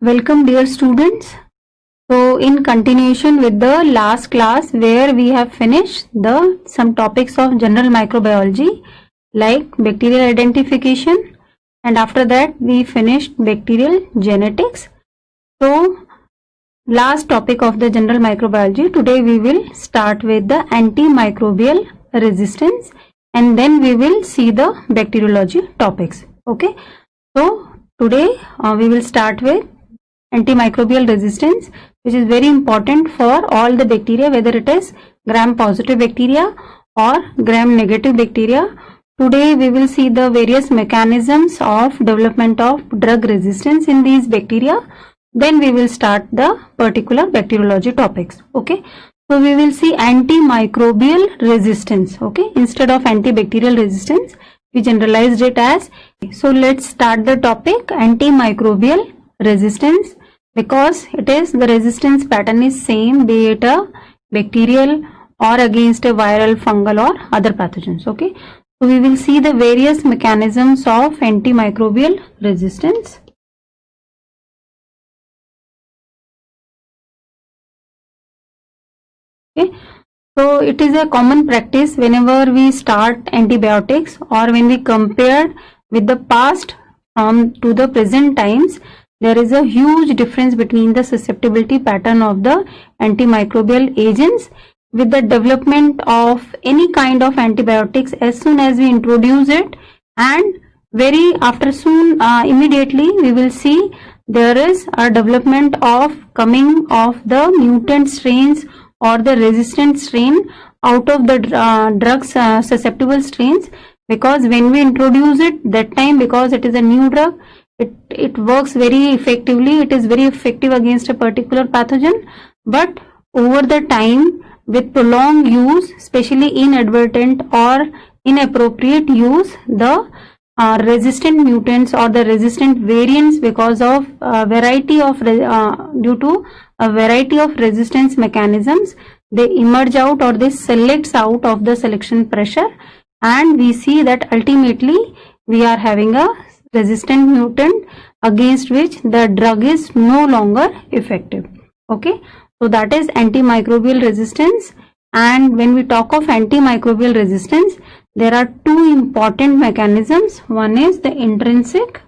Welcome dear students. So in continuation with the last class where we have finished some topics of general microbiology like bacterial identification, and after that we finished bacterial genetics. So last topic of the general microbiology, today we will start with the antimicrobial resistance and then we will see the bacteriology topics. Okay, so today we will start with antimicrobial resistance, which is very important for all the bacteria, whether it is gram positive bacteria or gram negative bacteria. Today we will see the various mechanisms of development of drug resistance in these bacteria. Then we will start the particular bacteriology topics. Okay, so we will see antimicrobial resistance. Okay, instead of antibacterial resistance we generalized it as. So let's start the topic antimicrobial resistance, because it is the resistance pattern is same, be it a bacterial or against a viral, fungal or other pathogens. Okay, so we will see the various mechanisms of antimicrobial resistance. Okay, so it is a common practice whenever we start antibiotics or when we compare with the past to the present times, there is a huge difference between the susceptibility pattern of the antimicrobial agents. With the development of any kind of antibiotics, as soon as we introduce it and very after soon immediately we will see there is a development of coming of the mutant strains or the resistant strain out of the drugs susceptible strains, because when we introduce it that time, because it is a new drug, it works very effectively, it is very effective against a particular pathogen, but over the time with prolonged use, especially inadvertent or inappropriate use, the resistant mutants or the resistant variants, because of variety of due to a variety of resistance mechanisms, they emerge out or they selects out of the selection pressure, and we see that ultimately we are having a resistant mutant against which the drug is no longer effective. Okay, so that is antimicrobial resistance. And when we talk of antimicrobial resistance, there are two important mechanisms. One is the intrinsic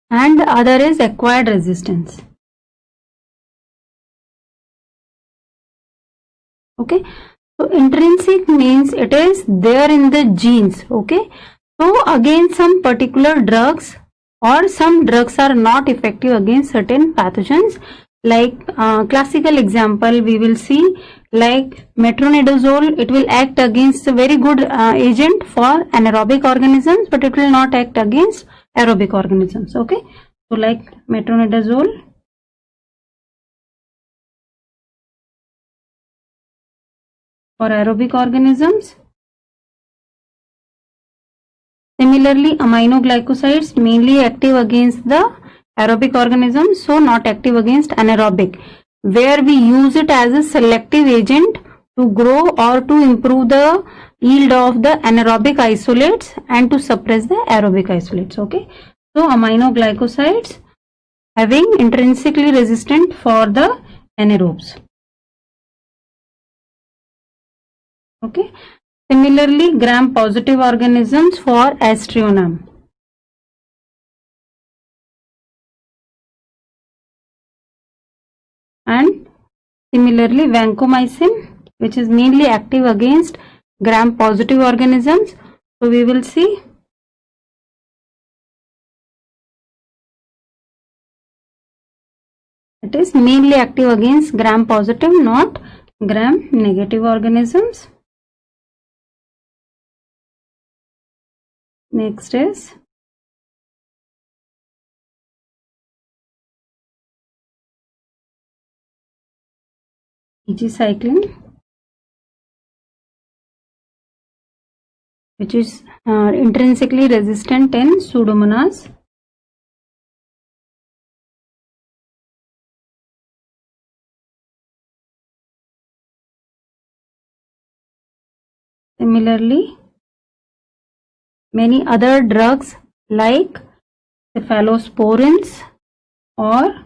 and the other is acquired resistance. Okay, so intrinsic means it is there in the genes. Okay, so against some particular drugs or some drugs are not effective against certain pathogens, like classical example we will see like metronidazole. It will act against a very good agent for anaerobic organisms, but it will not act against aerobic organisms. Okay, so like metronidazole for aerobic organisms. Similarly, aminoglycosides mainly active against the aerobic organisms, so not active against anaerobic, where we use it as a selective agent to grow or to improve the yield of the anaerobic isolates and to suppress the aerobic isolates. Okay, so aminoglycosides having intrinsically resistant for the anaerobes. Okay, similarly gram positive organisms for Aztreonam. And similarly vancomycin, which is mainly active against gram positive organisms. So we will see it is mainly active against gram positive, not gram negative organisms. Next is cycline, which is intrinsically resistant in Pseudomonas. Similarly, many other drugs like cephalosporins or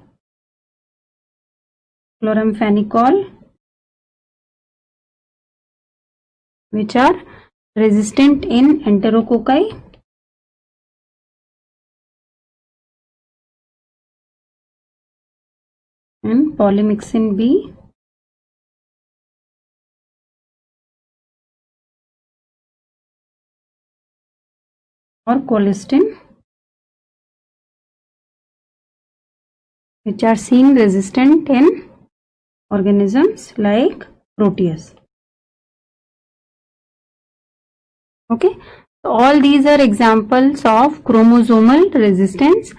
chloramphenicol, which are resistant in enterococci, and polymyxin B, or colistin, which are seen resistant in organisms like Proteus. Okay, so all these are examples of chromosomal resistance.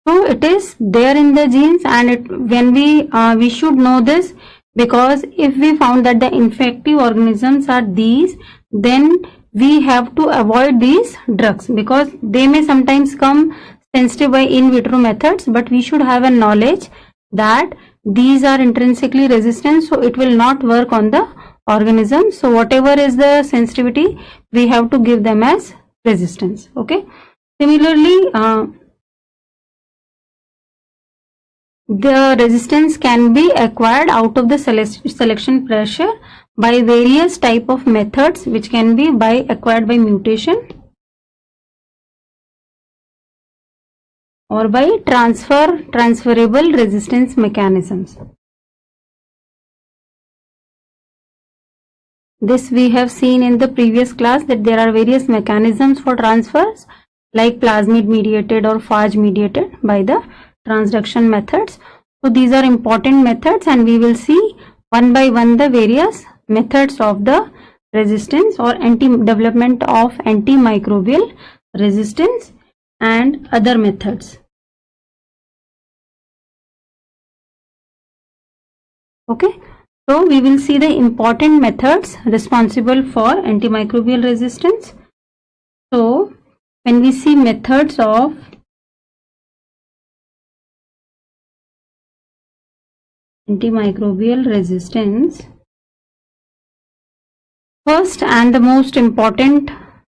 So it is there in the genes, and when we should know this, because if we found that the infective organisms are these, then we have to avoid these drugs because they may sometimes come sensitive by in vitro methods, but we should have a knowledge that these are intrinsically resistant, so it will not work on the organism. So whatever is the sensitivity, we have to give them as resistance. Okay, similarly, the resistance can be acquired out of the selection pressure by various type of methods, which can be acquired by mutation or by transferable resistance mechanisms. This we have seen in the previous class, that there are various mechanisms for transfers like plasmid mediated or phage mediated by the transduction methods. So these are important methods, and we will see one by one the various methods of the resistance or development of antimicrobial resistance and other methods. Okay, so we will see the important methods responsible for antimicrobial resistance. So when we see methods of antimicrobial resistance, first and the most important,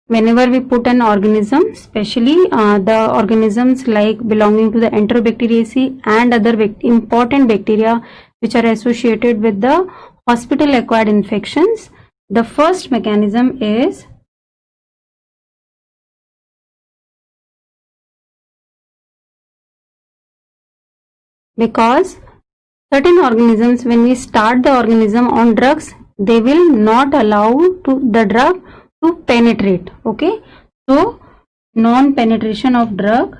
whenever we put an organism, especially the organisms like belonging to the Enterobacteriaceae and other important bacteria which are associated with the hospital acquired infections, the first mechanism is because certain organisms, when we start the organism on drugs, they will not allow the drug to penetrate. Okay, so non-penetration of drug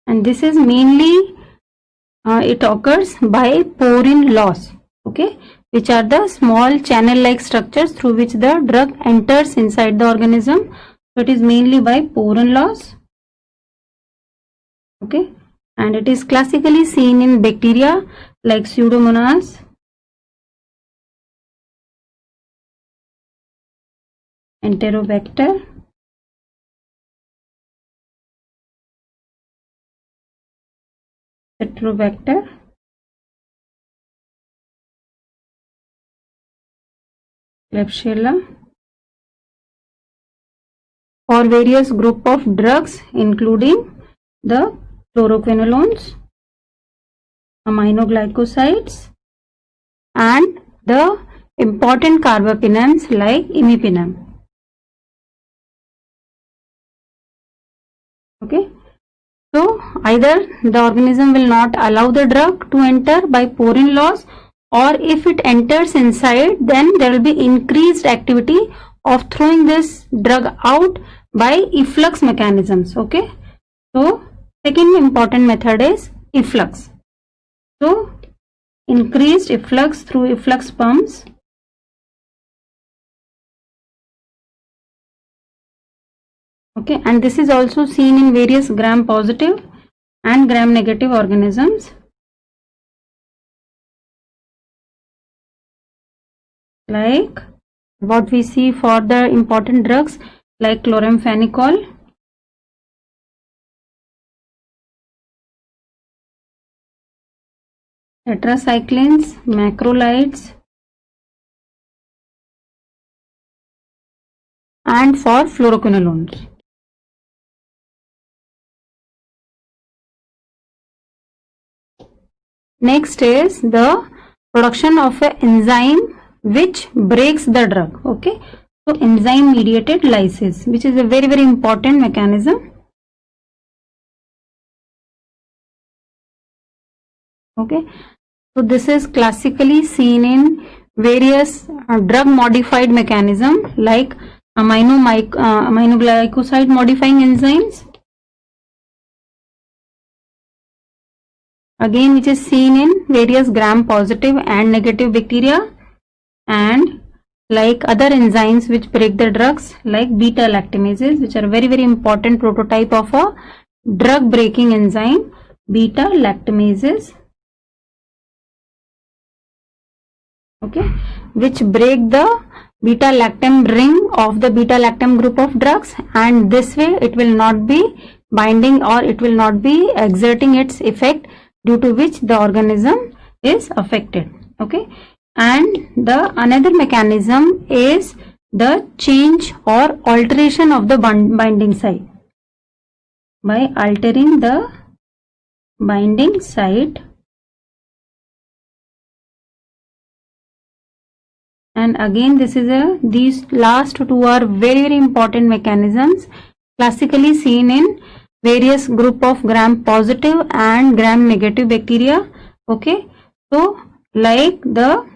and this is mainly it occurs by porin loss. Okay, which are the small channel like structures through which the drug enters inside the organism. So it is mainly by porin loss. Okay, and it is classically seen in bacteria like Pseudomonas, Enterobacter, Heterobacter, Klebsiella, or various group of drugs including the fluoroquinolones, aminoglycosides, and the important carbapenems like imipenem. Okay, so either the organism will not allow the drug to enter by porin loss, or if it enters inside, then there will be increased activity of throwing this drug out by efflux mechanisms. Okay, so second important method is efflux. So increased efflux through efflux pumps Okay, and this is also seen in various gram positive and gram negative organisms like what we see for the important drugs like chloramphenicol, tetracyclines, macrolides, and for fluoroquinolones. Next is the production of an enzyme which breaks the drug. Okay, so enzyme mediated lysis, which is a very, very important mechanism. Okay, so this is classically seen in various drug modified mechanism like aminoglycoside modifying enzymes, again which is seen in various gram positive and negative bacteria, and like other enzymes which break the drugs like beta lactamases, which are very, very important prototype of a drug breaking enzyme, beta lactamases. Okay, which break the beta lactam ring of the beta lactam group of drugs, and this way it will not be binding or it will not be exerting its effect, due to which the organism is affected. Okay, and the another mechanism is the change or alteration of the binding site. By altering the binding site, and again this is these last two are very, very important mechanisms classically seen in various group of gram positive and gram negative bacteria. Okay, so like the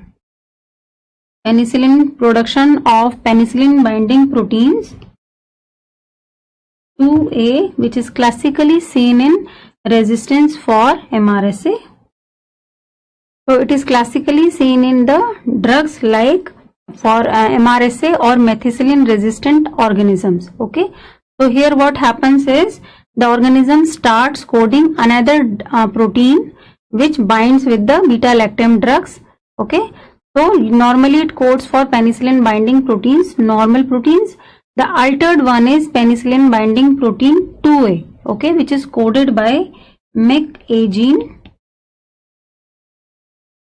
penicillin, production of penicillin binding proteins 2A, which is classically seen in resistance for MRSA. So it is classically seen in the drugs like for MRSA or methicillin resistant organisms. Okay, so here what happens is the organism starts coding another protein which binds with the beta lactam drugs. Okay, so normally it codes for penicillin binding proteins, normal proteins. The altered one is penicillin binding protein 2A, okay, which is coded by MEK-A gene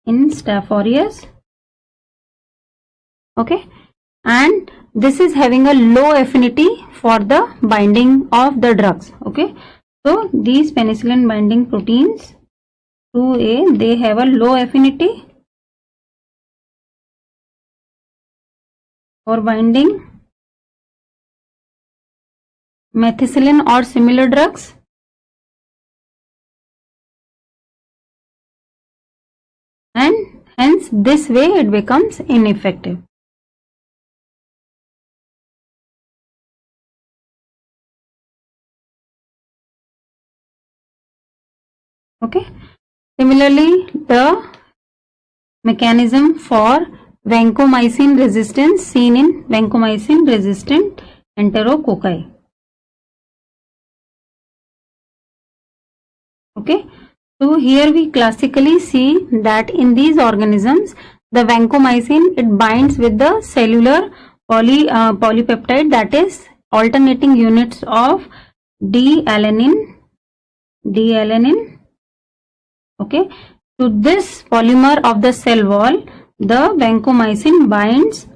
in Staph aureus. Okay, and this is having a low affinity for the binding of the drugs. Okay, so these penicillin binding proteins 2A, they have a low affinity for binding methicillin or similar drugs, and hence this way it becomes ineffective. Okay, similarly the mechanism for vancomycin resistance seen in vancomycin resistant enterococci. Okay, so here we classically see that in these organisms the vancomycin, it binds with the cellular polypeptide, that is alternating units of D-alanine. Okay, to this polymer of the cell wall the vancomycin binds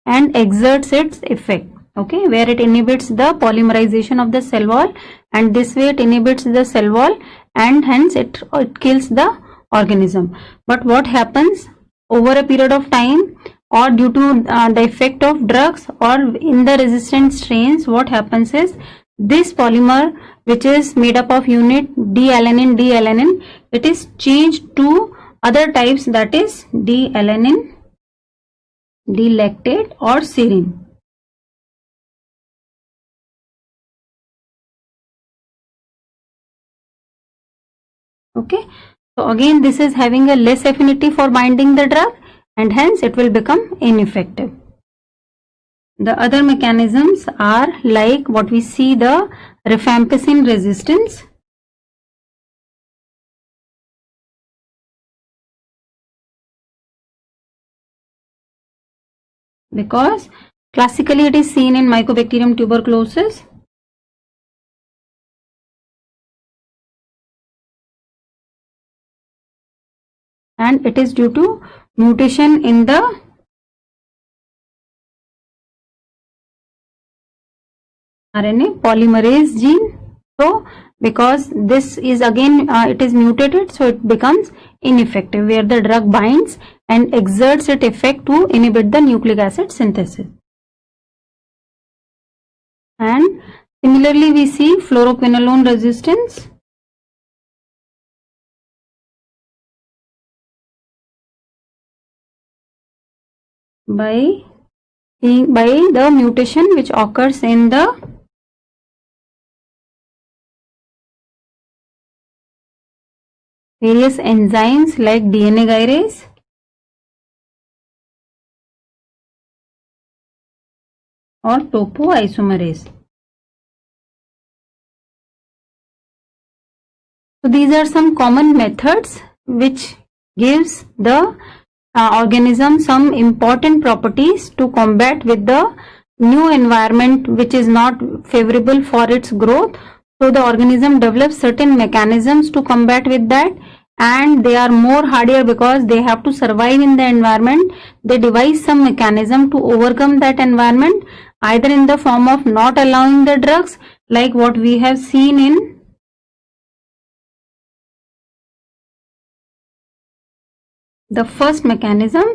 and exerts its effect. Okay, where it inhibits the polymerization of the cell wall, and this way it inhibits the cell wall and hence it kills the organism. But what happens over a period of time, or due to the effect of drugs or in the resistant strains, what happens is this polymer, which is made up of unit D-alanine, it is changed to other types, that is D-alanine, D-lactate or serine. Okay, so again this is having a less affinity for binding the drug and hence it will become ineffective. The other mechanisms are like what we see, the rifampicin resistance, because classically it is seen in Mycobacterium tuberculosis. and it is due to mutation in the RNA polymerase gene. So because this is again it is mutated, so it becomes ineffective, where the drug binds and exerts its effect to inhibit the nucleic acid synthesis. And similarly we see fluoroquinolone resistance. By the mutation which occurs in the various enzymes like DNA gyrase or topoisomerase. So these are some common methods which gives the organism some important properties to combat with the new environment which is not favorable for its growth. So the organism develops certain mechanisms to combat with that, and they are more hardier because they have to survive in the environment. They devise some mechanism to overcome that environment, either in the form of not allowing the drugs, like what we have seen in the first mechanism,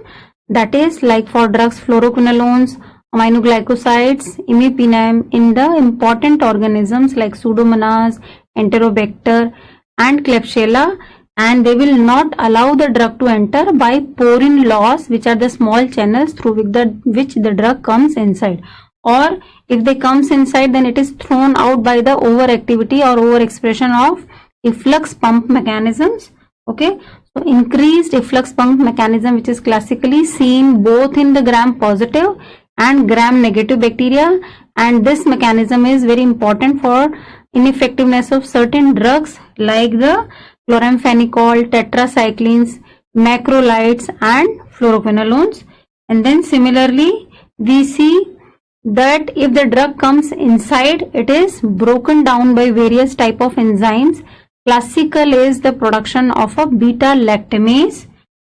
that is like for drugs fluoroquinolones, aminoglycosides, imipenem in the important organisms like Pseudomonas, Enterobacter and Klebsiella, and they will not allow the drug to enter by porin loss, which are the small channels through which the drug comes inside. Or if they comes inside, then it is thrown out by the overactivity or overexpression of efflux pump mechanisms. Okay, so increased efflux pump mechanism, which is classically seen both in the gram positive and gram negative bacteria, and this mechanism is very important for ineffectiveness of certain drugs like the chloramphenicol, tetracyclines, macrolides and fluoroquinolones. And then similarly we see that if the drug comes inside, it is broken down by various type of enzymes. Classical is the production of a beta lactamase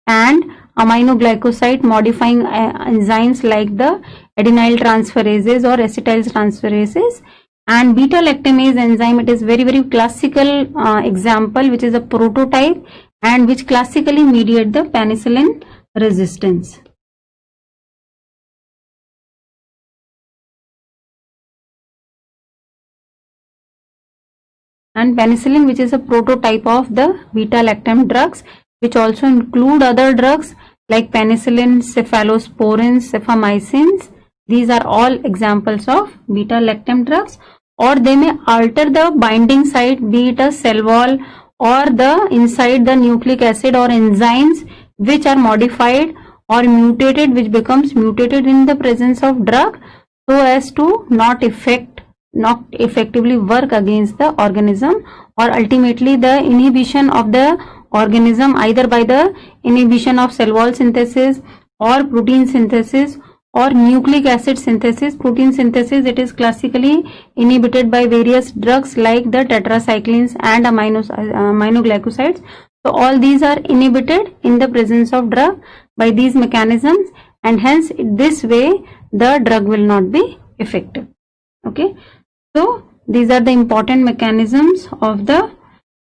and aminoglycoside modifying enzymes like the adenyl transferases or acetyl transferases. And beta lactamase enzyme, it is very classical example, which is a prototype and which classically mediate the penicillin resistance. And penicillin, which is a prototype of the beta lactam drugs, which also include other drugs like penicillin, cephalosporins, cefamycins. These are all examples of beta lactam drugs. Or they may alter the binding site, be it a cell wall or the inside the nucleic acid or enzymes which are modified or mutated, which becomes mutated in the presence of drug, so as to not effectively work against the organism, or ultimately the inhibition of the organism either by the inhibition of cell wall synthesis or protein synthesis or nucleic acid synthesis. Protein synthesis, it is classically inhibited by various drugs like the tetracyclines and aminoglycosides. So all these are inhibited in the presence of drug by these mechanisms, and hence this way the drug will not be effective. Okay, so these are the important mechanisms of the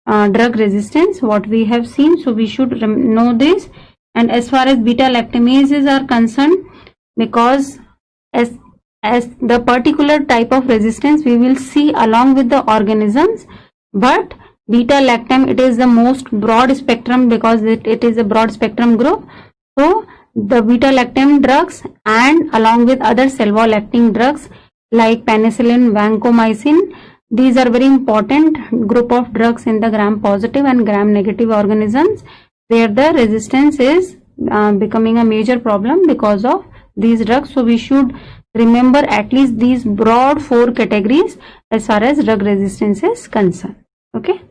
drug resistance what we have seen. So we should know this. And as far as beta lactamases are concerned, because as the particular type of resistance we will see along with the organisms, but beta lactam, it is the most broad spectrum because it is a broad spectrum group. So the beta lactam drugs and along with other cell wall acting drugs like penicillin, vancomycin, these are very important group of drugs in the gram positive and gram negative organisms, where the resistance is becoming a major problem because of these drugs. So we should remember at least these broad 4 categories as far as drug resistance is concerned. Okay.